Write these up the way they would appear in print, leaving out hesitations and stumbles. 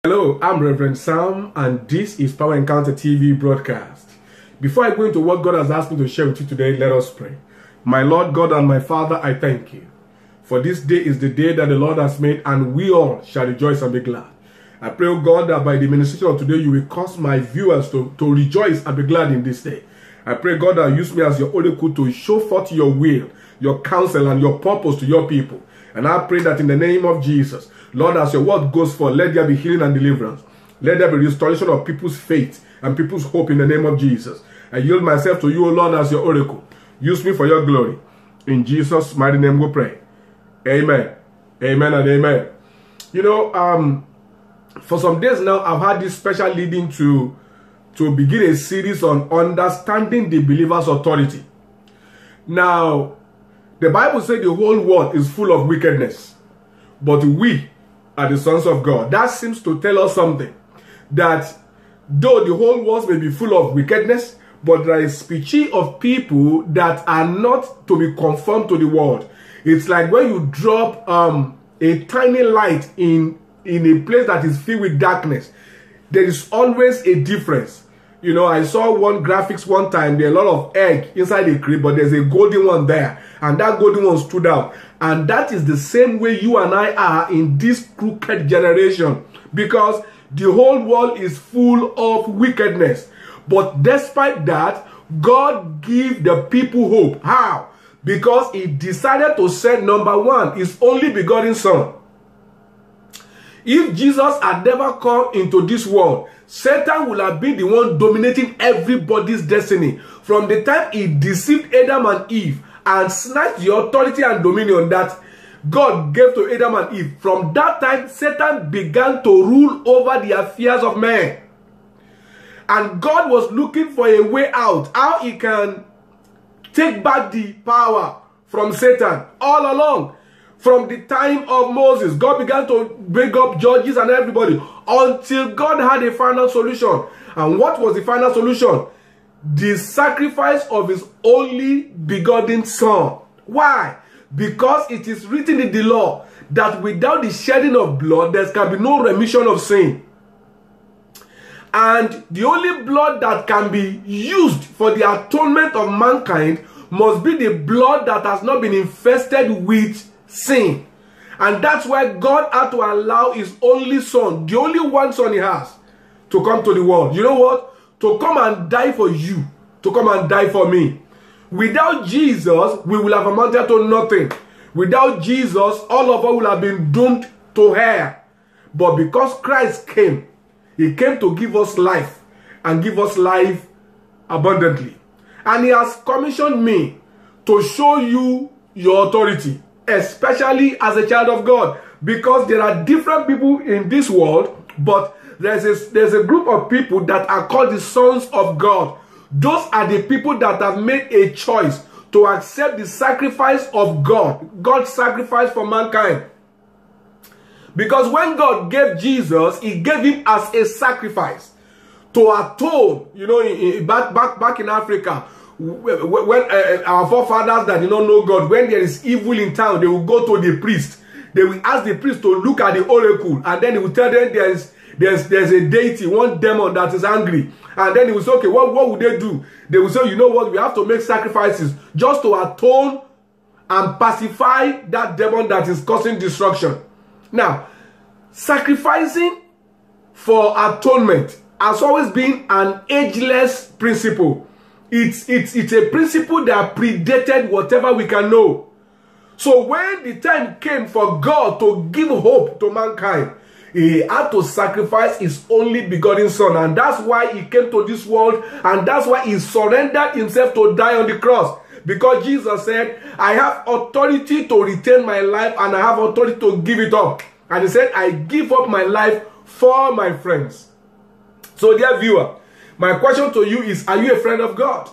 Hello, I'm Reverend Sam, and this is Power Encounter TV broadcast. Before I go into what God has asked me to share with you today, let us pray. My Lord God and my Father, I thank you. For this day is the day that the Lord has made, and we all shall rejoice and be glad. I pray, O God, that by the ministration of today, you will cause my viewers to rejoice and be glad in this day. I pray, God, that use me as your oracle to show forth your will, your counsel, and your purpose to your people. And I pray that in the name of Jesus, Lord, as your word goes forth, let there be healing and deliverance. Let there be restoration of people's faith and people's hope in the name of Jesus. I yield myself to you, O Lord, as your oracle. Use me for your glory. In Jesus' mighty name we pray. Amen. Amen and amen. You know, for some days now, I've had this special leading to begin a series on understanding the believer's authority. Now, the Bible says the whole world is full of wickedness, but we are the sons of God. That seems to tell us something, that though the whole world may be full of wickedness, but there is species of people that are not to be conformed to the world. It's like when you drop a tiny light in a place that is filled with darkness, there is always a difference. You know, I saw one graphics one time, there are a lot of egg inside the crib, but there's a golden one there, and that golden one stood out. And that is the same way you and I are in this crooked generation, because the whole world is full of wickedness. But despite that, God gives the people hope. How? Because he decided to send, number one, his only begotten son. If Jesus had never come into this world, Satan would have been the one dominating everybody's destiny. From the time he deceived Adam and Eve and snatched the authority and dominion that God gave to Adam and Eve, from that time, Satan began to rule over the affairs of men. And God was looking for a way out, how he can take back the power from Satan all along. From the time of Moses, God began to bring up judges and everybody until God had a final solution. And what was the final solution? The sacrifice of his only begotten son. Why? Because it is written in the law that without the shedding of blood, there can be no remission of sin. And the only blood that can be used for the atonement of mankind must be the blood that has not been infested with sin. And that's why God had to allow his only son, the only one son he has, to come to the world. You know what? To come and die for you, to come and die for me. Without Jesus, we will have amounted to nothing. Without Jesus, all of us will have been doomed to hell. But because Christ came, he came to give us life, and give us life abundantly. And he has commissioned me to show you your authority, especially as a child of God, because there are different people in this world, but there's a group of people that are called the sons of God. Those are the people that have made a choice to accept the sacrifice of God, God's sacrifice for mankind. Because when God gave Jesus, he gave him as a sacrifice to atone. You know, back in Africa, when our forefathers that did not know God, when there is evil in town, they will go to the priest. They will ask the priest to look at the oracle, and then he will tell them there's a deity, one demon that is angry. And then he will say, okay, what would they do? They will say, you know what, we have to make sacrifices just to atone and pacify that demon that is causing destruction. Now, sacrificing for atonement has always been an ageless principle. It's a principle that predated whatever we can know. So when the time came for God to give hope to mankind, he had to sacrifice his only begotten son. And that's why he came to this world, and that's why he surrendered himself to die on the cross. Because Jesus said, I have authority to retain my life, and I have authority to give it up. And he said, I give up my life for my friends. So dear viewer, my question to you is, are you a friend of God?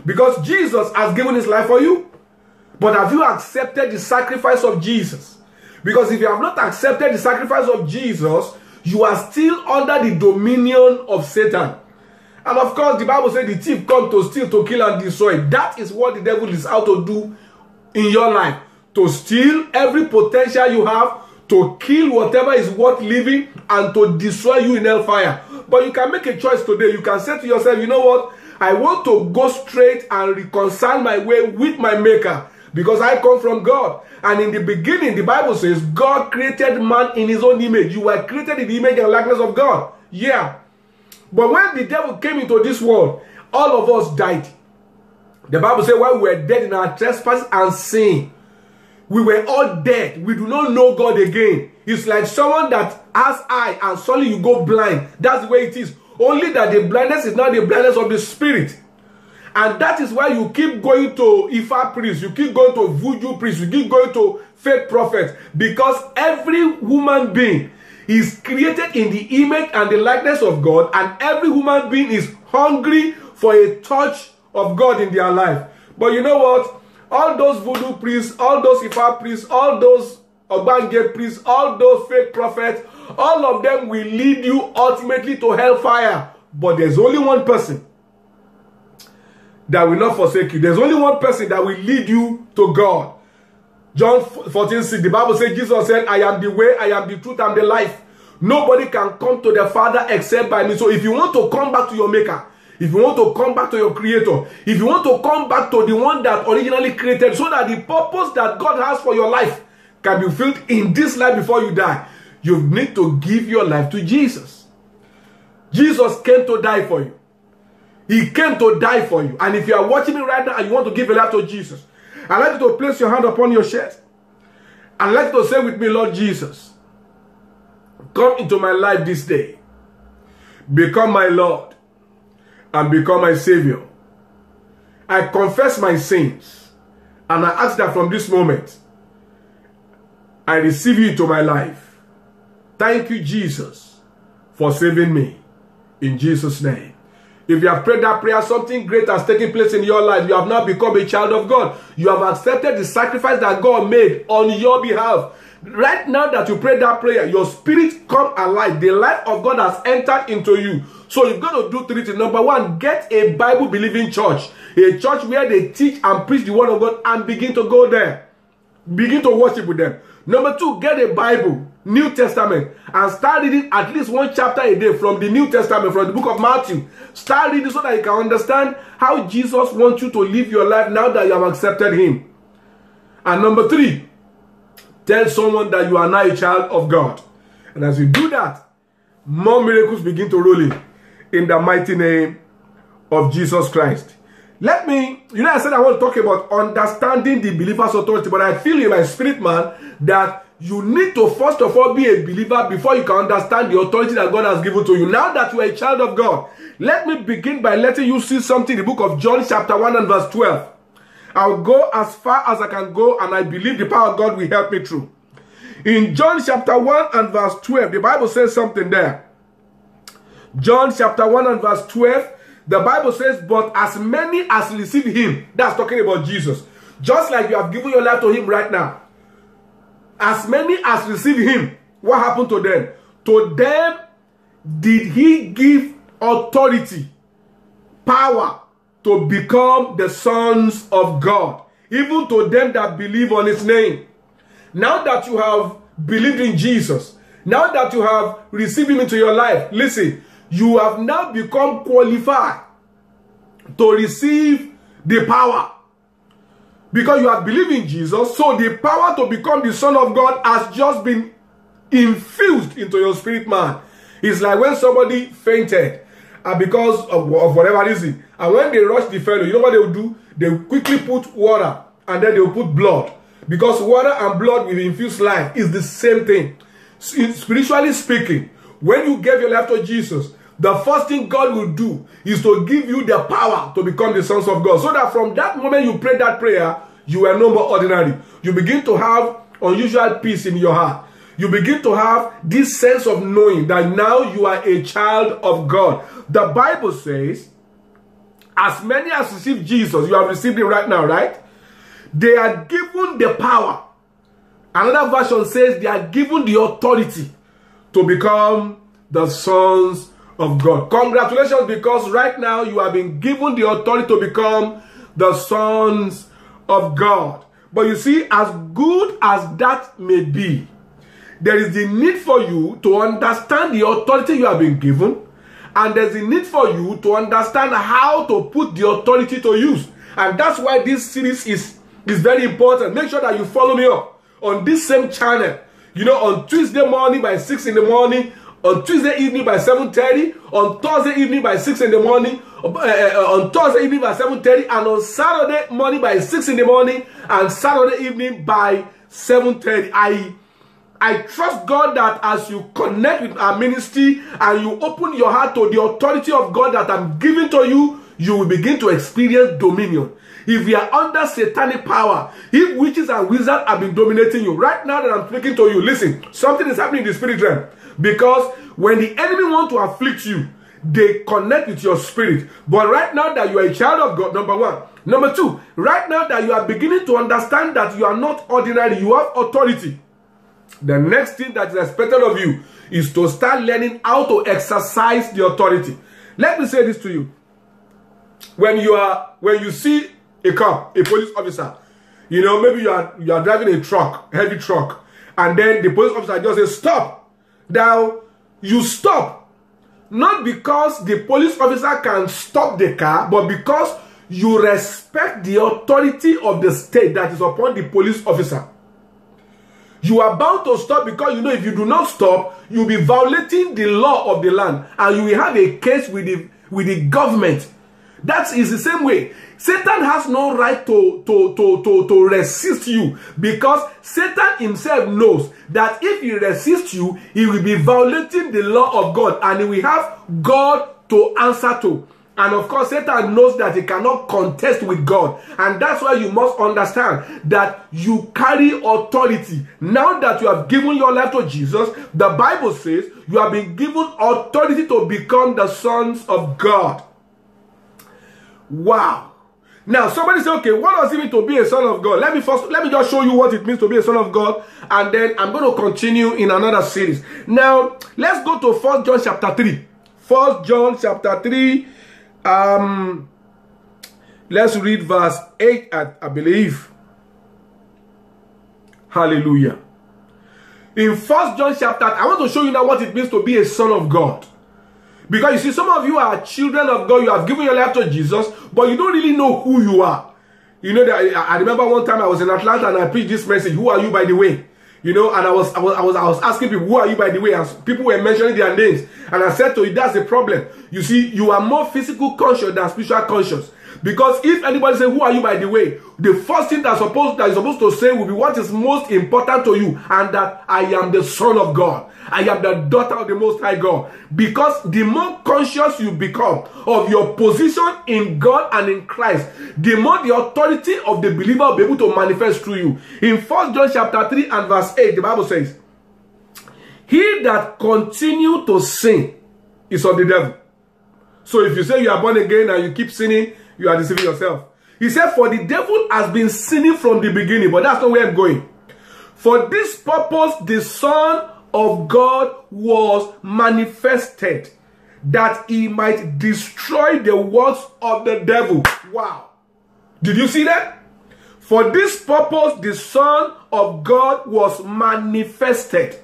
Because Jesus has given his life for you. But have you accepted the sacrifice of Jesus? Because if you have not accepted the sacrifice of Jesus, you are still under the dominion of Satan. And of course, the Bible says the thief comes to steal, to kill, and destroy. That is what the devil is out to do in your life. To steal every potential you have, to kill whatever is worth living and to destroy you in hellfire. But you can make a choice today. You can say to yourself, you know what? I want to go straight and reconcile my way with my Maker because I come from God. And in the beginning, the Bible says, God created man in his own image. You were created in the image and likeness of God. Yeah. But when the devil came into this world, all of us died. The Bible says, while we were dead in our trespasses and sin, we were all dead. We do not know God again. It's like someone that has eye and suddenly you go blind. That's the way it is. Only that the blindness is not the blindness of the spirit. And that is why you keep going to Ifa priests, you keep going to voodoo priests, you keep going to fake prophets. Because every human being is created in the image and the likeness of God. And every human being is hungry for a touch of God in their life. But you know what? All those voodoo priests, all those Ifa priests, all those Obange priests, all those fake prophets, all of them will lead you ultimately to hellfire. But there's only one person that will not forsake you. There's only one person that will lead you to God. John 14:6, the Bible says, Jesus said, I am the way, I am the truth, I am the life. Nobody can come to the Father except by me. So if you want to come back to your Maker, if you want to come back to your Creator, if you want to come back to the one that originally created, so that the purpose that God has for your life can be fulfilled in this life before you die, you need to give your life to Jesus. Jesus came to die for you. He came to die for you. And if you are watching me right now and you want to give your life to Jesus, I'd like you to place your hand upon your chest. I'd like you to say with me, Lord Jesus, come into my life this day. Become my Lord and become my Savior. I confess my sins and I ask that from this moment, I receive you into my life. Thank you, Jesus, for saving me. In Jesus' name. If you have prayed that prayer, something great has taken place in your life. You have now become a child of God. You have accepted the sacrifice that God made on your behalf. Right now that you prayed that prayer, your spirit come alive. The life of God has entered into you. So you've got to do three things. Number one, get a Bible-believing church. A church where they teach and preach the word of God and begin to go there. Begin to worship with them. Number two, get a Bible, New Testament, and start reading at least one chapter a day from the New Testament, from the book of Matthew. Start reading so that you can understand how Jesus wants you to live your life now that you have accepted Him. And number three, tell someone that you are now a child of God. And as you do that, more miracles begin to roll in the mighty name of Jesus Christ. Let me, I said I want to talk about understanding the believer's authority, but I feel in my spirit, man, that you need to first of all be a believer before you can understand the authority that God has given to you. Now that you are a child of God, let me begin by letting you see something in the book of John chapter 1 and verse 12. I'll go as far as I can go, and I believe the power of God will help me through. In John chapter 1 and verse 12, the Bible says something there. John chapter 1 and verse 12, the Bible says, but as many as receive Him, that's talking about Jesus. Just like you have given your life to Him right now. As many as receive Him, what happened to them? To them did He give authority, power to become the sons of God. Even to them that believe on His name. Now that you have believed in Jesus, now that you have received Him into your life, listen, you have now become qualified to receive the power. Because you have believed in Jesus, so the power to become the Son of God has just been infused into your spirit, man. It's like when somebody fainted because of whatever reason. And when they rush the fellow, you know what they will do? They will quickly put water and then they will put blood. Because water and blood will infuse life. It's the same thing. Spiritually speaking, when you gave your life to Jesus, the first thing God will do is to give you the power to become the sons of God. So that from that moment you pray that prayer, you are no more ordinary. You begin to have unusual peace in your heart. You begin to have this sense of knowing that now you are a child of God. The Bible says, as many as receive Jesus, you have received Him right now, right? They are given the power. Another version says they are given the authority to become the sons of God. Congratulations, because right now you have been given the authority to become the sons of God. But you see, as good as that may be, there is the need for you to understand the authority you have been given, and there's a need for you to understand how to put the authority to use. And that's why this series is very important. Make sure that you follow me up on this same channel. You know, on Tuesday morning by 6 in the morning, on Tuesday evening by 7:30, on Thursday evening by 6 in the morning, on Thursday evening by 7:30, and on Saturday morning by 6 in the morning, and Saturday evening by 7:30. I trust God that as you connect with our ministry and you open your heart to the authority of God that I'm giving to you, you will begin to experience dominion. If you are under satanic power, if witches and wizards have been dominating you, right now that I'm speaking to you, listen, something is happening in the spirit realm. Because when the enemy wants to afflict you, they connect with your spirit. But right now that you are a child of God, number one. Number two, right now that you are beginning to understand that you are not ordinary, you have authority. The next thing that is expected of you is to start learning how to exercise the authority. Let me say this to you. When you see a cop, a police officer, you know, maybe you are driving a truck, heavy truck, and then the police officer just says, stop. Now, you stop. Not because the police officer can stop the car, but because you respect the authority of the state that is upon the police officer. You are bound to stop because you know if you do not stop, you'll be violating the law of the land and you will have a case with the government. That is the same way. Satan has no right to resist you, because Satan himself knows that if he resists you, he will be violating the law of God and he will have God to answer to. And of course, Satan knows that he cannot contest with God. And that's why you must understand that you carry authority. Now that you have given your life to Jesus, the Bible says you have been given authority to become the sons of God. Wow. Now, somebody say, okay, what does it mean to be a son of God? Let me just show you what it means to be a son of God. And then I'm going to continue in another series. Now, let's go to 1 John chapter 3. 1 John chapter 3. Let's read verse 8, I believe. Hallelujah. In 1 John chapter, I want to show you now what it means to be a son of God. Because you see, some of you are children of God. You have given your life to Jesus, but you don't really know who you are. You know, that I remember one time I was in Atlanta and I preached this message, who are you by the way? You know, and I was asking people, who are you by the way? And people were mentioning their names. And I said to you, that's the problem. You see, you are more physical conscious than spiritual conscious. Because if anybody says, who are you by the way? The first thing that you're supposed to say will be what is most important to you. And that I am the son of God. I am the daughter of the Most High God. Because the more conscious you become of your position in God and in Christ, the more the authority of the believer will be able to manifest through you. In 1 John chapter 3 and verse 8, the Bible says, he that continue to sin is of the devil. So if you say you are born again and you keep sinning, you are deceiving yourself. He said, for the devil has been sinning from the beginning, but that's not where I'm going. For this purpose, the Son of God was manifested, that he might destroy the works of the devil. Wow. Did you see that? For this purpose, the Son of God was manifested,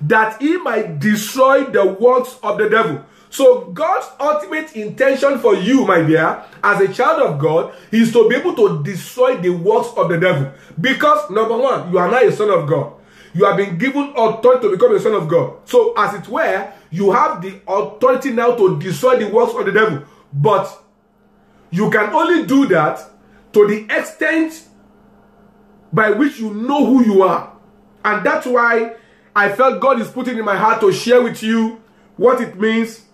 that he might destroy the works of the devil. So God's ultimate intention for you, my dear, as a child of God, is to be able to destroy the works of the devil. Because, number one, you are not a son of God. You have been given authority to become a son of God. So, as it were, you have the authority now to destroy the works of the devil. But you can only do that to the extent by which you know who you are. And that's why I felt God is putting in my heart to share with you what it means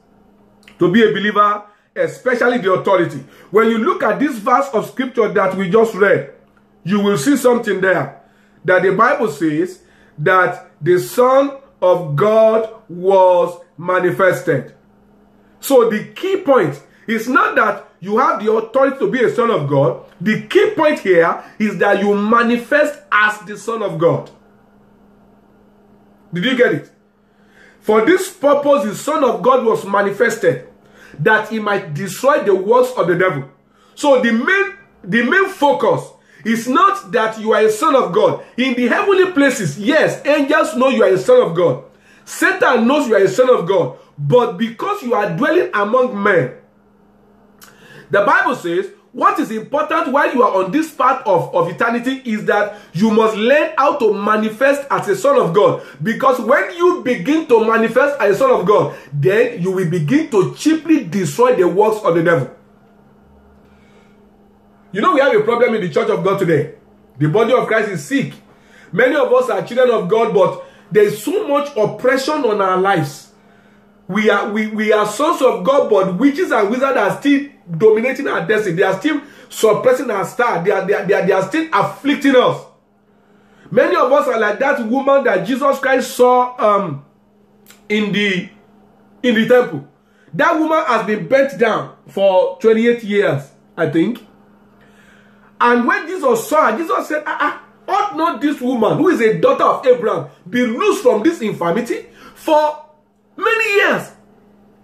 to be a believer, especially the authority. When you look at this verse of scripture that we just read, you will see something there. That the Bible says that the Son of God was manifested. So the key point is not that you have the authority to be a son of God. The key point here is that you manifest as the Son of God. Did you get it? For this purpose, the Son of God was manifested, that he might destroy the works of the devil. So the main focus It's not that you are a son of God. In the heavenly places, yes, angels know you are a son of God. Satan knows you are a son of God. But because you are dwelling among men, the Bible says, what is important while you are on this path of eternity is that you must learn how to manifest as a son of God. Because when you begin to manifest as a son of God, then you will begin to cheaply destroy the works of the devil. You know, we have a problem in the church of God today. The body of Christ is sick. Many of us are children of God, but there is so much oppression on our lives. We are sons of God, but witches and wizards are still dominating our destiny. They are still suppressing our star. They are still afflicting us. Many of us are like that woman that Jesus Christ saw in the temple. That woman has been bent down for 28 years, I think. And when Jesus saw her, Jesus said, ought not this woman, who is a daughter of Abraham, be loosed from this infirmity? For many years,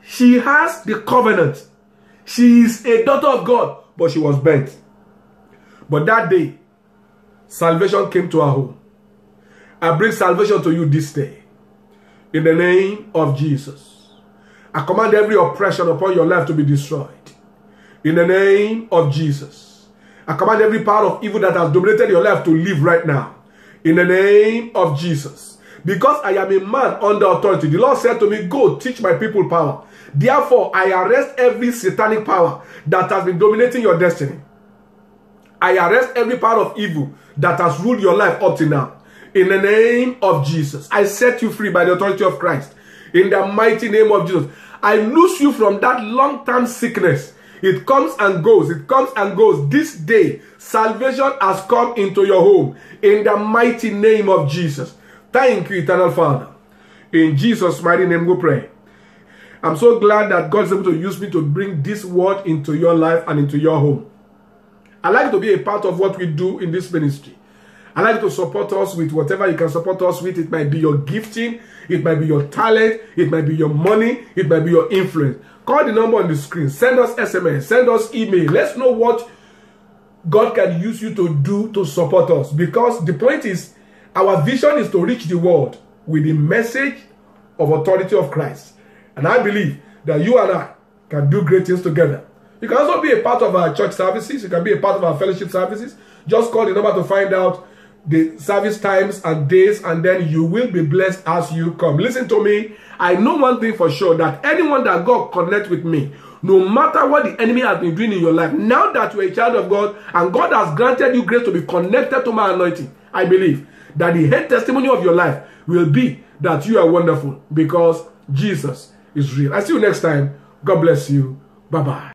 she has the covenant. She is a daughter of God, but she was bent. But that day, salvation came to her home. I bring salvation to you this day. In the name of Jesus. I command every oppression upon your life to be destroyed. In the name of Jesus. I command every power of evil that has dominated your life to leave right now. In the name of Jesus. Because I am a man under authority. The Lord said to me, go teach my people power. Therefore, I arrest every satanic power that has been dominating your destiny. I arrest every power of evil that has ruled your life up to now. In the name of Jesus. I set you free by the authority of Christ. In the mighty name of Jesus. I loose you from that long-term sickness. It comes and goes. It comes and goes. This day, salvation has come into your home. In the mighty name of Jesus. Thank you, eternal Father. In Jesus' mighty name we pray. I'm so glad that God is able to use me to bring this word into your life and into your home. I like to be a part of what we do in this ministry. I like to support us with whatever you can support us with. It might be your gifting. It might be your talent. It might be your money. It might be your influence. Call the number on the screen. Send us SMS. Send us email. Let's know what God can use you to do to support us. Because the point is, our vision is to reach the world with the message of authority of Christ. And I believe that you and I can do great things together. You can also be a part of our church services. You can be a part of our fellowship services. Just call the number to find out the service times and days, and then you will be blessed as you come. Listen to me. I know one thing for sure, that anyone that God connects with me, no matter what the enemy has been doing in your life, now that you are a child of God and God has granted you grace to be connected to my anointing, I believe that the head testimony of your life will be that you are wonderful because Jesus is real. I see you next time. God bless you. Bye-bye.